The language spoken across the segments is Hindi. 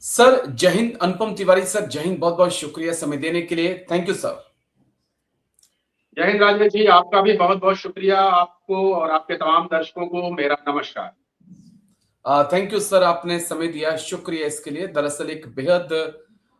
सर जय हिंद। अनुपम तिवारी सर, जय हिंद। बहुत बहुत शुक्रिया समय देने के लिए। Thank you sir. जय हिंद राजेश जी, आपका भी बहुत बहुत शुक्रिया। आपको और आपके तमाम दर्शकों को मेरा नमस्कार। थैंक यू सर, आपने समय दिया, शुक्रिया इसके लिए। दरअसल एक बेहद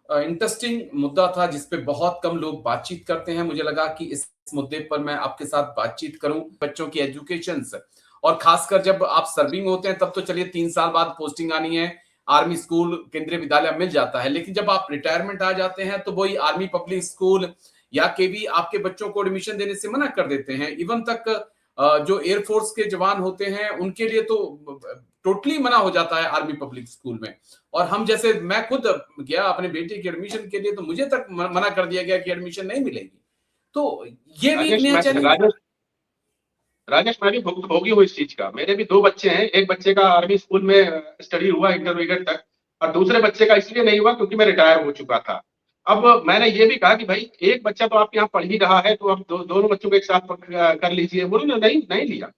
इंटरेस्टिंग मुद्दा था जिस पे बहुत कम लोग बातचीत करते हैं। मुझे लगा कि इस मुद्दे पर मैं आपके साथ बातचीत करूं। बच्चों की एजुकेशन से, और खासकर जब आप सर्विंग होते हैं तब तो चलिए 3 साल बाद पोस्टिंग आनी है, आर्मी स्कूल केंद्रीय विद्यालय मिल जाता है। लेकिन जब आप रिटायरमेंट आ जाते हैं तो वही आर्मी पब्लिक स्कूल या केवी आपके बच्चों को एडमिशन देने से मना कर देते हैं। इवन तक जो एयरफोर्स के जवान होते हैं उनके लिए तो टोटली मना हो जाता है आर्मी पब्लिक स्कूल में। और हम जैसे, मैं खुद गया अपने बेटे की एडमिशन के लिए तो मुझे तक मना कर दिया गया कि एडमिशन नहीं मिलेगी। तो ये भी एक राजेश नया मैं चैलेंज है। राजेश राजेश मैं भी भोगी हूँ इस चीज का। मेरे भी दो बच्चे हैं। एक बच्चे का आर्मी स्कूल में स्टडी हुआ इंटरमीडिएट तक, और दूसरे बच्चे का इसलिए नहीं हुआ क्योंकि मैं रिटायर हो चुका था। अब मैंने ये भी कहा कि भाई एक बच्चा तो आपके यहाँ पढ़ ही रहा है, तो अब दोनों बच्चों को एक साथ कर लीजिए। बोलो ना, नहीं नहीं लिया।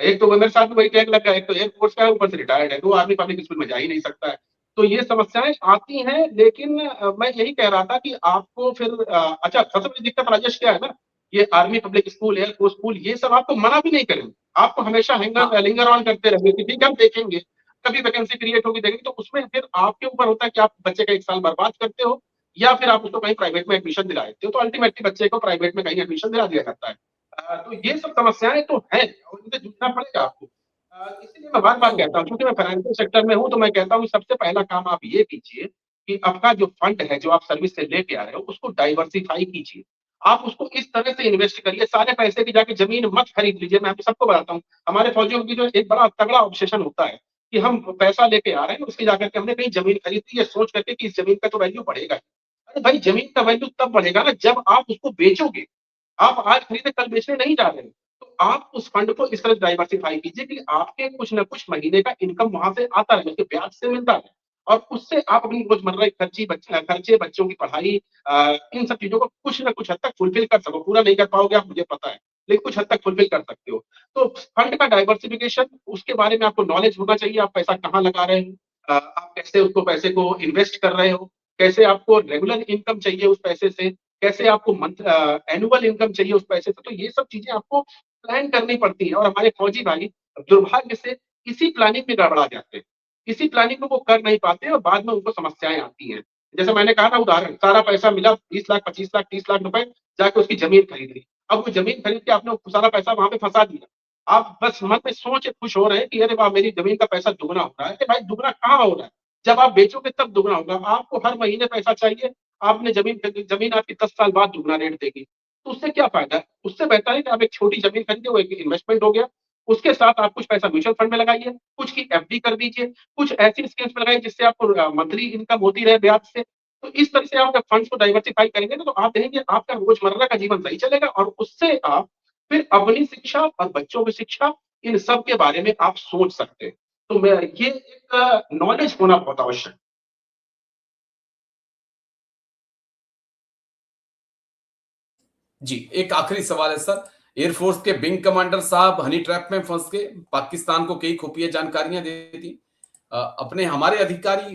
एक तो मेरे साथ वही टैग लग गया, एक तो एयरफोर्स का है, ऊपर से रिटायर्ड है, तो आर्मी पब्लिक स्कूल में जा ही नहीं सकता है। तो ये समस्याएं आती हैं। लेकिन मैं यही कह रहा था कि आपको फिर अच्छा, सबसे बड़ी दिक्कत राजेश क्या है ना, ये army public school, air force school, ये सब आपको मना भी नहीं करेंगे। आपको हमेशा हाँ, लिंगर ऑन करते रहेंगे कि ठीक है हम देखेंगे, कभी वैकेंसी क्रिएट होगी देखेंगे। तो उसमें फिर आपके ऊपर होता है कि आप बच्चे का एक साल बर्बाद करते हो या फिर आप उसको कहीं प्राइवेट में एडमिशन दिला देते हो। तो अल्टीमेटली बच्चे को प्राइवेट में कहीं एडमिशन दिला दिया जाता है। तो ये सब समस्याएं तो हैं और इनसे जूझना पड़ेगा आपको। इसीलिए मैं बार बार तो कहता हूँ, क्योंकि मैं फाइनेंशियल सेक्टर में हूँ, तो मैं कहता हूँ सबसे पहला काम आप ये कीजिए कि आपका जो फंड है, जो आप सर्विस से लेके आ रहे हो, उसको डाइवर्सिफाई कीजिए। आप उसको इस तरह से इन्वेस्ट करिए, सारे पैसे की जाके जमीन मत खरीद लीजिए। मैं सबको बताता हूँ, हमारे फौजियों की जो एक बड़ा तगड़ा ऑब्सेशन होता है कि हम पैसा लेके आ रहे हैं, उसकी जाकर के हमने कहीं जमीन खरीद ली, ये सोच करके कि इस जमीन का तो वैल्यू बढ़ेगा ही। अरे भाई, जमीन का वैल्यू तब बढ़ेगा ना जब आप उसको बेचोगे। आप आज खरीदे कल बेचने नहीं जा रहे हैं। तो आप उस फंड को इस तरह डाइवर्सिफाई कीजिए कि आपके कुछ ना कुछ महीने का इनकम वहां से आता रहे, उसके ब्याज से मिलता रहे, और उससे आप अपनी रोजमर्रा की खर्चे, बच्चों की पढ़ाई, इन सब चीजों को कुछ ना कुछ हद तक फुलफिल कर सको। पूरा नहीं कर पाओगे आप, मुझे पता है, लेकिन कुछ हद तक फुलफिल कर सकते हो। तो फंड का डाइवर्सिफिकेशन, उसके बारे में आपको नॉलेज होना चाहिए। आप पैसा कहाँ लगा रहे हो, आप कैसे उसको पैसे को इन्वेस्ट कर रहे हो, कैसे आपको रेगुलर इनकम चाहिए उस पैसे से, कैसे आपको एनुअल इनकम चाहिए उस पैसे से। तो ये सब चीजें आपको प्लान करनी पड़ती है, और हमारे फौजी भाई दुर्भाग्य से इसी प्लानिंग में गड़बड़ा जाते हैं। इसी प्लानिंग को वो कर नहीं पाते और बाद में उनको समस्याएं आती हैं। जैसे मैंने कहा ना उदाहरण, सारा पैसा मिला, 20 लाख, 25 लाख, 30 लाख रुपए, जाके उसकी जमीन खरीद ली। अब वो जमीन खरीद के आपने वो सारा पैसा वहां पे फंसा दिया। आप बस मन में सोच के खुश हो रहे हैं कि अरे वाह, मेरी जमीन का पैसा दुगना हो रहा है। अरे भाई, दुगना कहाँ हो रहा है? जब आप बेचोगे तब दुगना होगा। आपको हर महीने पैसा चाहिए, आपने जमीन आपकी 10 साल बाद दुगना रेट देगी। तो उससे क्या फायदा है? उससे बेहतर है कि आप एक छोटी जमीन खरीदे, वो एक इन्वेस्टमेंट हो गया। उसके साथ आप कुछ पैसा म्यूचुअल फंड में लगाइए, कुछ की एफडी कर दीजिए, कुछ ऐसी स्कीम्स में लगाइए जिससे आपको मंथली इनकम होती रहे ब्याज से। तो इस तरह से आप फंड्स को डाइवर्सिफाई करेंगे ना, तो आप देखेंगे आपका रोजमर्रा का जीवन सही चलेगा, और उससे आप फिर अपनी शिक्षा और बच्चों की शिक्षा, इन सब के बारे में आप सोच सकते हैं। तो मैं ये एक नॉलेज होना बहुत आवश्यक है। जी, एक आखिरी सवाल है सर। एयरफोर्स के विंग कमांडर साहब हनी ट्रैप में फंस के पाकिस्तान को कई खुफिया जानकारियां दे दी। अपने हमारे अधिकारी,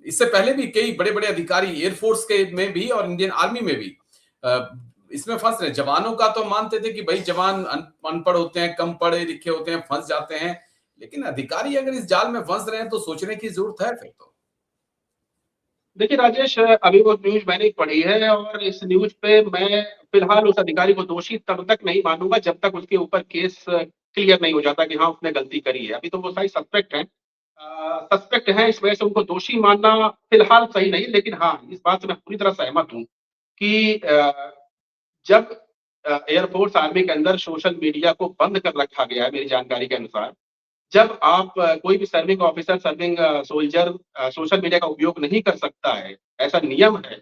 इससे पहले भी कई बड़े बड़े अधिकारी एयरफोर्स के में भी और इंडियन आर्मी में भी इसमें फंस रहे। जवानों का तो मानते थे कि भाई जवान अनपढ़ होते हैं, कम पढ़े लिखे होते हैं, फंस जाते हैं। लेकिन अधिकारी अगर इस जाल में फंस रहे हैं तो सोचने की जरूरत है फिर तो। देखिए राजेश, अभी वो न्यूज मैंने पढ़ी है, और इस न्यूज पे मैं फिलहाल उस अधिकारी को दोषी तब तक नहीं मानूंगा जब तक उसके ऊपर केस क्लियर नहीं हो जाता कि हाँ उसने गलती करी है। अभी तो वो सारी सस्पेक्ट हैं, इस वजह से उनको दोषी मानना फिलहाल सही नहीं। लेकिन हाँ, इस बात से मैं पूरी तरह सहमत हूँ कि जब एयरफोर्स आर्मी के अंदर सोशल मीडिया को बंद कर रखा गया है, मेरी जानकारी के अनुसार, जब आप कोई भी serving officer, serving soldier social media का उपयोग नहीं कर सकता है, ऐसा नियम है,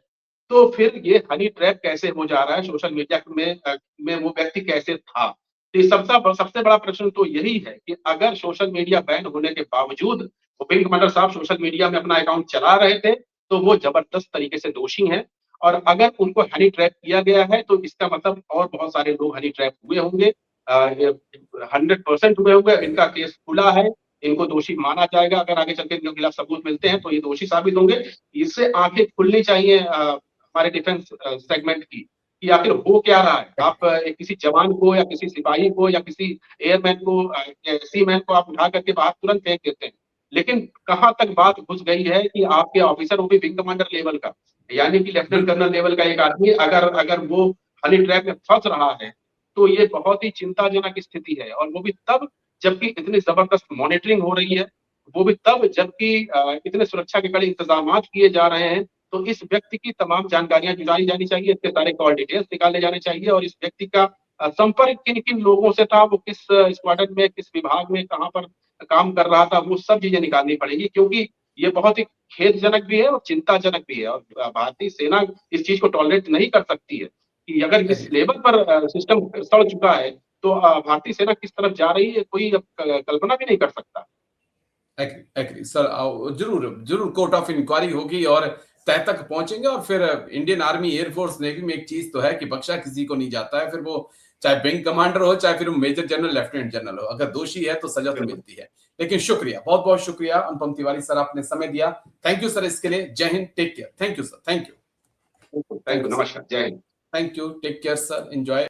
तो फिर ये हनी ट्रैप कैसे हो जा रहा है सोशल मीडिया में वो व्यक्ति कैसे था? तो ये सबसे बड़ा प्रश्न तो यही है कि अगर सोशल मीडिया बैन होने के बावजूद वो विंग कमांडर साहब सोशल मीडिया में अपना अकाउंट चला रहे थे, तो वो जबरदस्त तरीके से दोषी हैं। और अगर उनको हनी ट्रैप किया गया है, तो इसका मतलब और बहुत सारे लोग हनी ट्रैप हुए होंगे, 100% हुए होंगे। इनका केस खुला है, इनको दोषी माना जाएगा। अगर आगे चल के इनके खिलाफ सबूत मिलते हैं तो ये दोषी साबित होंगे। इससे आंखें खुलनी चाहिए हमारे डिफेंस सेगमेंट की, कि आखिर हो क्या रहा है। आप किसी जवान को या किसी सिपाही को या किसी एयरमैन को सीमैन को आप उठा करके बाहर तुरंत फेंक देते हैं, लेकिन कहाँ तक बात घुस गई है कि आपके ऑफिसर, वो भी विंग कमांडर लेवल का, यानी कि लेफ्टिनेंट कर्नल लेवल का एक आदमी अगर अगर वो हनी ट्रैप में फंस रहा है, तो ये बहुत ही चिंताजनक स्थिति है। और वो भी तब जबकि इतनी जबरदस्त मॉनिटरिंग हो रही है, वो भी तब जबकि इतने सुरक्षा के कड़े इंतजाम किए जा रहे हैं। तो इस व्यक्ति की तमाम जानकारियां जुटाई जानी चाहिए, इसके सारे कॉल डिटेल्स निकाले जाने चाहिए, और इस व्यक्ति का संपर्क किन किन लोगों से था, वो किस स्क्वाड्रन में, किस विभाग में, कहाँ पर काम कर रहा था, वो सब चीजें निकालनी पड़ेगी। क्योंकि ये बहुत ही खेदजनक भी है और चिंताजनक भी है, और भारतीय सेना इस चीज को टॉलरेट नहीं कर सकती है कि अगर इस लेवल पर सिस्टम सड़ चुका है, तो भारतीय सेना किस तरफ जा रही है, कोई अब कल्पना भी नहीं कर सकता। एग्री एग्री सर, जरूर जरूर कोर्ट ऑफ इंक्वायरी होगी और तय तक पहुंचेंगे। और फिर इंडियन आर्मी, एयरफोर्स, नेवी में एक चीज तो है कि बख्शा किसी को नहीं जाता है, फिर वो चाहे विंग कमांडर हो, चाहे फिर वो मेजर जनरल, लेफ्टिनेंट जनरल हो, अगर दोषी है तो सजा तो मिलती है। लेकिन शुक्रिया, बहुत बहुत शुक्रिया अनुपम तिवारी सर, आपने समय दिया। थैंक यू सर इसके लिए। जय हिंद, take care. Thank you sir, thank you. Thank you, नमस्कार, जय हिंद। Thank you, take care sir, enjoy.